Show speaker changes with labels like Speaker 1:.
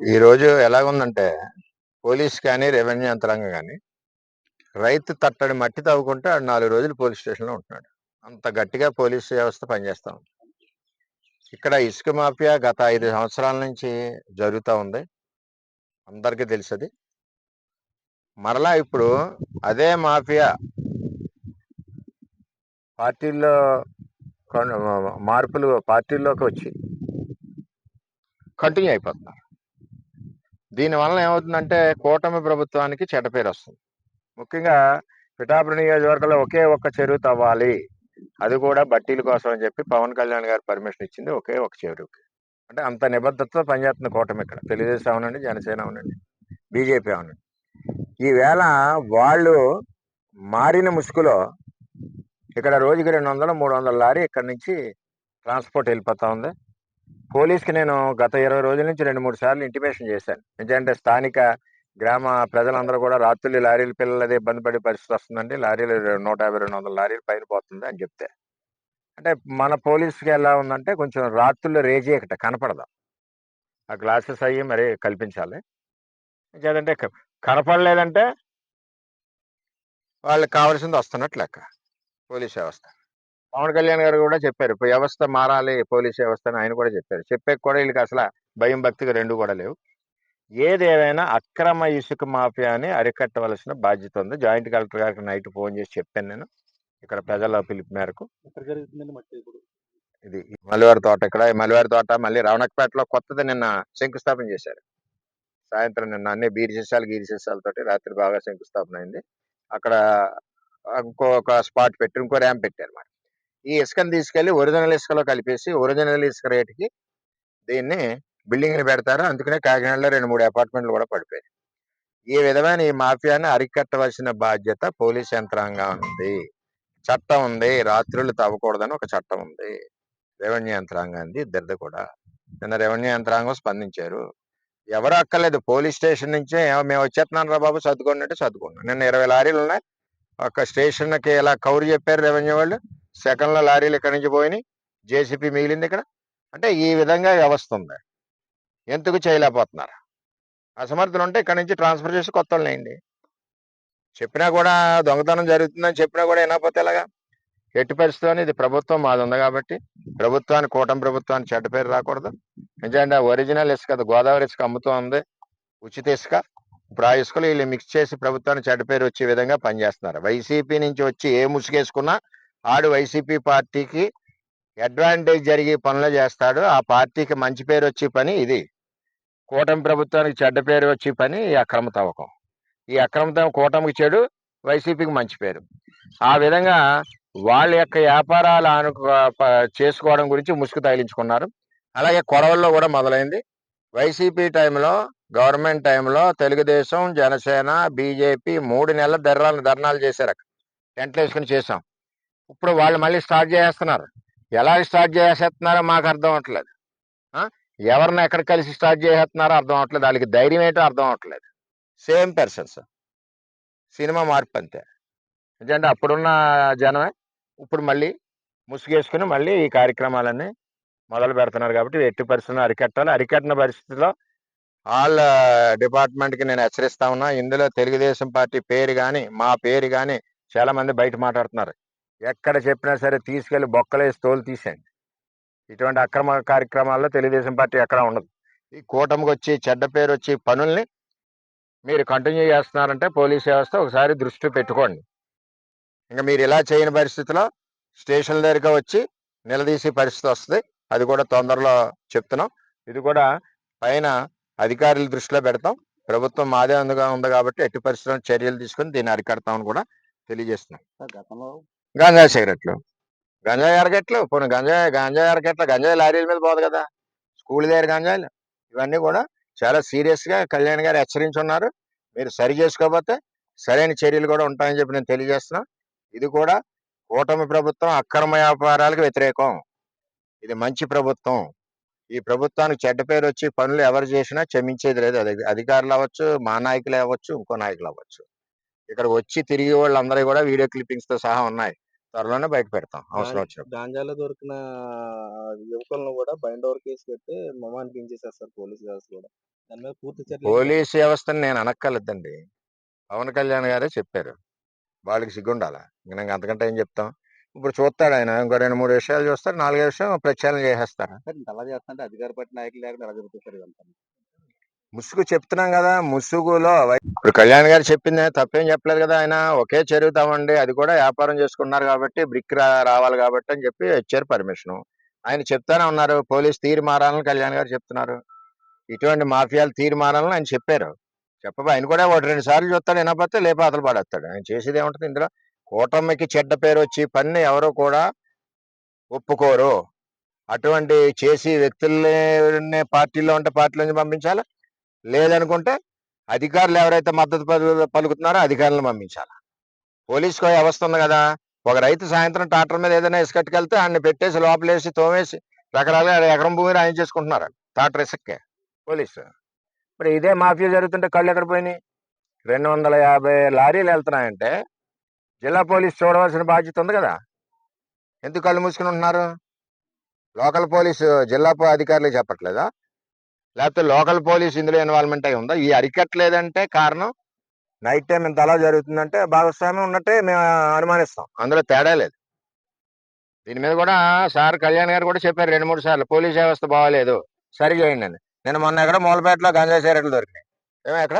Speaker 1: ఈరోజు ఎలాగుందంటే పోలీస్ కానీ రెవెన్యూ యంత్రాంగం కానీ రైతు తట్టడి మట్టి తవ్వుకుంటే ఆడు 4 రోజులు పోలీస్ స్టేషన్లో ఉంటున్నాడు. అంత గట్టిగా పోలీసు వ్యవస్థ పనిచేస్తా ఉంది. ఇక్కడ ఇసుక మాఫియా గత 5 సంవత్సరాల నుంచి జరుగుతూ ఉంది. అందరికీ తెలుసది. మరలా ఇప్పుడు అదే మాఫియా పార్టీల్లో మార్పులు పార్టీల్లోకి వచ్చి కంటిన్యూ అయిపోతున్నారు. దీనివల్ల ఏమవుతుందంటే కూటమి ప్రభుత్వానికి చెడ్డ పేరు వస్తుంది. ముఖ్యంగా పిఠాపురం నియోజకవర్గంలో ఒకే ఒక్క చెరువు తవ్వాలి, అది కూడా బట్టీల కోసం అని చెప్పి పవన్ కళ్యాణ్ గారు పర్మిషన్ ఇచ్చింది ఒకే ఒక చెరువుకి. అంటే అంత నిబద్ధతతో పనిచేస్తుంది కూటమి. ఇక్కడ తెలుగుదేశం అవునండి, జనసేన అవునండి, బీజేపీ అవునండి. ఈవేళ వాళ్ళు మారిన ముసుగులో ఇక్కడ రోజుకి 200-300 లారీ ఇక్కడ నుంచి ట్రాన్స్పోర్ట్ వెళ్ళిపోతా ఉంది. పోలీస్కి నేను గత 20 రోజుల నుంచి 2-3 సార్లు ఇంటిమేషన్ చేశాను. ఎందుకంటే స్థానిక గ్రామ ప్రజలందరూ కూడా రాత్రులు లారీల పిల్లలది ఇబ్బంది పడే పరిస్థితి వస్తుందండి, లారీలు 150-200 లారీలు పైన పోతుంది అని చెప్తే, అంటే మన పోలీసుకి ఎలా ఉందంటే కొంచెం రాత్రుల్లో రేజీ ఇక్కడ కనపడదు. ఆ గ్లాసెస్ అయ్యి మరి కల్పించాలి. ఇంకేదంటే కనపడలేదంటే వాళ్ళకి కావాల్సింది వస్తున్నట్లు లెక్క పోలీస్ వ్యవస్థ. పవన్ కళ్యాణ్ గారు కూడా చెప్పారు వ్యవస్థ మారాలి, పోలీస్ వ్యవస్థ అని ఆయన కూడా చెప్పారు. చెప్పే కూడా వీళ్ళకి అసలు భయం భక్తిగా రెండు కూడా లేవు. ఏదేమైనా అక్రమ ఇసుక మాఫియాని అరికట్టవలసిన బాధ్యత ఉంది. జాయింట్ కలెక్టర్ గారికి నైట్ ఫోన్ చేసి చెప్పాను నేను, ఇక్కడ ప్రజల పిలుపు మేరకు. ఇది మలివారి తోట, ఇక్కడ మలివారి తోట, మళ్ళీ రవణకపేటలో కొత్తది నిన్న శంకుస్థాపన చేశారు. సాయంత్రం నిన్న అన్ని గీరిశేషాలతోటి రాత్రి బాగా శంకుస్థాపన అయింది. అక్కడ ఇంకొక స్పాట్ పెట్టి ఇంకో ర్యాంప్ పెట్టారు అన్నమాట. ఈ ఇసుకని తీసుకెళ్లి ఒరిజినల్ ఇసుకలో కలిపేసి ఒరిజినల్ ఇసుక రేటుకి దీన్ని బిల్డింగ్లు పెడతారు. అందుకనే కాకినాడలో 2-3 అపార్ట్మెంట్లు కూడా పడిపోయాయి. ఈ విధమైన ఈ మాఫియాని అరికట్టవలసిన బాధ్యత పోలీస్ యంత్రాంగం ఉంది. చట్టం ఉంది, రాత్రులు తవ్వకూడదని ఒక చట్టం ఉంది. రెవెన్యూ యంత్రాంగాన్ని ఇద్దరిది కూడా. నిన్న రెవెన్యూ యంత్రాంగం స్పందించారు. ఎవరు అక్కర్లేదు, పోలీస్ స్టేషన్ నుంచే మేము వచ్చేస్తున్నాను రా బాబు సర్దుకోండి అంటే సర్దుకున్నాం. నిన్న 20 లారీలు ఉన్నాయి. ఒక స్టేషన్కి ఇలా కౌరు చెప్పారు రెవెన్యూ వాళ్ళు. సెకండ్లో లారీలు ఇక్కడి నుంచి పోయినాయి, జేసీపీ మిగిలింది ఇక్కడ. అంటే ఈ విధంగా వ్యవస్థ ఉంది. ఎందుకు చేయలేకపోతున్నారు? అసమర్థులు ఉంటే ఇక్కడ నుంచి ట్రాన్స్ఫర్ చేసి కొత్త వాళ్ళేయండి. చెప్పినా కూడా దొంగతనం జరుగుతుందని చెప్పినా కూడా వినకపోతే ఎలాగా? ఎట్టి పరిస్థితుల్లో ఇది ప్రభుత్వం మాది ఉంది కాబట్టి ప్రభుత్వానికి, కూటమి ప్రభుత్వానికి చెడ్డ పేరు రాకూడదు. ఎందుకంటే ఒరిజినల్ ఇసుక, గోదావరి ఇసుక అమ్ముతూ ఉంది, ఉచిత ఇసుక. ఇప్పుడు ఆ ఇసుకలు వీళ్ళు మిక్స్ చేసి ప్రభుత్వానికి చెడ్డ పేరు వచ్చే విధంగా పనిచేస్తున్నారు. వైసీపీ నుంచి వచ్చి ఏ ముసుగేసుకున్నా ఆడు వైసీపీ పార్టీకి అడ్వాంటేజ్ జరిగే పనులు చేస్తాడు. ఆ పార్టీకి మంచి పేరు వచ్చే పని ఇది. కూటమి ప్రభుత్వానికి చెడ్డ పేరు వచ్చే పని ఈ అక్రమ తవ్వకం. ఈ అక్రమ తవ్వకం కూటమికి చెడు, వైసీపీకి మంచి పేరు. ఆ విధంగా వాళ్ళ యొక్క వ్యాపారాలు చేసుకోవడం గురించి ముసుగు తగిలించుకున్నారు. అలాగే కొడవల్లో కూడా మొదలైంది. వైసీపీ టైంలో, గవర్నమెంట్ టైంలో తెలుగుదేశం, జనసేన, బీజేపీ 3 నెలల ధర్నాలు చేశారు. టెంట్లు వేసుకుని చేసాం. ఇప్పుడు వాళ్ళు మళ్ళీ స్టార్ట్ చేస్తున్నారు. ఎలా స్టార్ట్ చేసేస్తున్నారో మాకు అర్థం అవట్లేదు. ఎవరిని ఎక్కడ కలిసి స్టార్ట్ చేసేస్తున్నారో అర్థం అవట్లేదు. వాళ్ళకి ధైర్యం ఏంటో అర్థం అవట్లేదు. సేమ్ పర్సన్స్, సినిమా మార్పు అంతే. ఎందుకంటే అప్పుడున్న జనమే ఇప్పుడు మళ్ళీ ముసుగేసుకుని మళ్ళీ ఈ కార్యక్రమాలన్నీ మొదలు పెడుతున్నారు. కాబట్టి ఎట్టి పరిస్థితుల్లో అరికట్టాలి. అరికట్టిన పరిస్థితిలో వాళ్ళ డిపార్ట్మెంట్కి నేను హెచ్చరిస్తా ఉన్నా. ఇందులో తెలుగుదేశం పార్టీ పేరు కానీ, మా పేరు కానీ చాలా మంది బయట మాట్లాడుతున్నారు. ఎక్కడ చెప్పినా సరే తీసుకెళ్లి బొక్కలేసి తోలు తీసేయండి. ఇటువంటి అక్రమ కార్యక్రమాల్లో తెలుగుదేశం పార్టీ ఎక్కడ ఉండదు. ఈ కూటమికి వచ్చి చెడ్డ పేరు వచ్చి పనుల్ని మీరు కంటిన్యూ చేస్తున్నారంటే పోలీస్ వ్యవస్థ ఒకసారి దృష్టి పెట్టుకోండి. ఇంకా మీరు ఇలా చేయని పరిస్థితిలో స్టేషన్ దగ్గరగా వచ్చి నిలదీసే పరిస్థితి వస్తుంది. అది కూడా తొందరలో చెప్తున్నాం. ఇది కూడా పైన అధికారుల దృష్టిలో పెడతాం. ప్రభుత్వం మాదే ఉంది కాబట్టి ఎట్టి పరిస్థితుల్లో చర్యలు తీసుకుని దీన్ని అరికడతామని కూడా తెలియజేస్తున్నాం. గంజాయి సిగరెట్లు, గంజాయి అరగట్లు, పోనీ గంజాయి అరగట్ల గంజాయి లారీల మీద పోదు కదా, స్కూల్ దగ్గర గంజాయిలు. ఇవన్నీ కూడా చాలా సీరియస్గా కళ్యాణ్ గారు హెచ్చరించున్నారు. మీరు సరి చేసుకోకపోతే సరైన చర్యలు కూడా ఉంటాయని చెప్పి నేను తెలియజేస్తున్నా. ఇది కూడా కూటమి ప్రభుత్వం అక్రమ వ్యాపారాలకు వ్యతిరేకం. ఇది మంచి ప్రభుత్వం. ఈ ప్రభుత్వానికి చెడ్డ పేరు వచ్చి పనులు ఎవరు చేసినా క్షమించేది లేదు. అది అధికారులు అవ్వచ్చు, మా నాయకులు అవ్వచ్చు, ఇంకో నాయకులు అవ్వచ్చు. ఇక్కడ వచ్చి తిరిగి వాళ్ళందరూ కూడా వీడియో క్లిప్పింగ్స్ తో సహా ఉన్నాయి. త్వరలోనే బయట పెడతాం అవసరం వచ్చినప్పుడు.
Speaker 2: గాంజాలో దొరికిన యువకులను కూడా బైండ్ ఓవర్ కేసు పెట్టి మమానిపించేసేస్తారు పోలీసు వ్యవస్థ కూడా. దాని మీద పూర్తి చర్యలు
Speaker 1: పోలీస్ వ్యవస్థని నేను అనక్కర్లేదండి. పవన్ కళ్యాణ్ గారే చెప్పారు. వాళ్ళకి సిగ్గుండాల. ఇంక అంతకంటే ఏం చెప్తాం. ఇప్పుడు చూస్తాడు ఆయన. ఇంకో 2-3 విషయాలు చూస్తారు. 4 విషయం ప్రక్షాళన చేసేస్తారు.
Speaker 2: సార్ ఇంత అలా చేస్తుంటే అధికార పార్టీ నాయకులు లేకుండా ఎలా జరుగుతుంది సార్ ఇదంతా?
Speaker 1: ముసుగు చెప్తున్నాం కదా, ముసుగులో ఇప్పుడు కళ్యాణ్ గారు చెప్పింది తప్పేం చెప్పలేదు కదా. ఆయన ఒకే చెరువు తవ్వండి, అది కూడా వ్యాపారం చేసుకున్నారు కాబట్టి బ్రిక్ రావాలి కాబట్టి అని చెప్పి ఇచ్చారు పర్మిషన్. ఆయన చెప్తానే ఉన్నారు పోలీస్ తీరు మారాలని కళ్యాణ్ గారు చెప్తున్నారు. ఇటువంటి మాఫియాలు తీరు మారాలని ఆయన చెప్పారు. ఆయన కూడా 1-2 సార్లు చూస్తాడు, వినకపోతే లేపాతలు పడేస్తాడు. ఆయన చేసేది ఏముంటుంది ఇందులో. కూటమికి చెడ్డ పేరు వచ్చి పని ఎవరు కూడా ఒప్పుకోరు. అటువంటి చేసి వ్యక్తుల్ని పార్టీలో ఉంటే పార్టీలో నుంచి పంపించాలి, లేదనుకుంటే అధికారులు ఎవరైతే మద్దతు పలుకుతున్నారో అధికారులను పంపించాలి. పోలీస్ వ్యవస్థ ఉంది కదా. ఒక రైతు సాయంత్రం ట్రాక్టర్ మీద ఏదైనా ఇసుకట్టుకెళ్తే ఆయన్ని పెట్టేసి లోపలేసి తోమేసి రకరకాల ఎకరం భూమి రాయం చేసుకుంటున్నారు ట్రాక్టర్ ఇసుక్కే పోలీసు. మరి ఇదే మాఫియా జరుగుతుంటే కళ్ళు ఎక్కడ పోయినాయి? 250 లారీలు వెళ్తున్నాయంటే జిల్లా పోలీసు చూడవలసిన బాధ్యత ఉంది కదా. ఎందుకు కళ్ళు మూసుకుని ఉంటున్నారు? లోకల్ పోలీసు జిల్లా అధికారులు చెప్పట్లేదా? లేకపోతే లోకల్ పోలీస్ ఇందులో ఇన్వాల్వ్మెంట్ అయి ఉందా? ఈ అరికట్టలేదంటే కారణం నైట్ టైం ఇంత అలా జరుగుతుందంటే భాగస్వామ్యం ఉన్నట్టే మేము అనుమానిస్తాం. అందులో తేడా లేదు. దీని మీద కూడా సార్ కళ్యాణ్ గారు కూడా చెప్పారు 2-3 సార్లు పోలీస్ వ్యవస్థ బాగాలేదు, సరి చేయండి అని. నేను మొన్న ఎక్కడ మూలపేటలో గంజాయి సిగరెట్లు దొరికినాయి. ఎక్కడ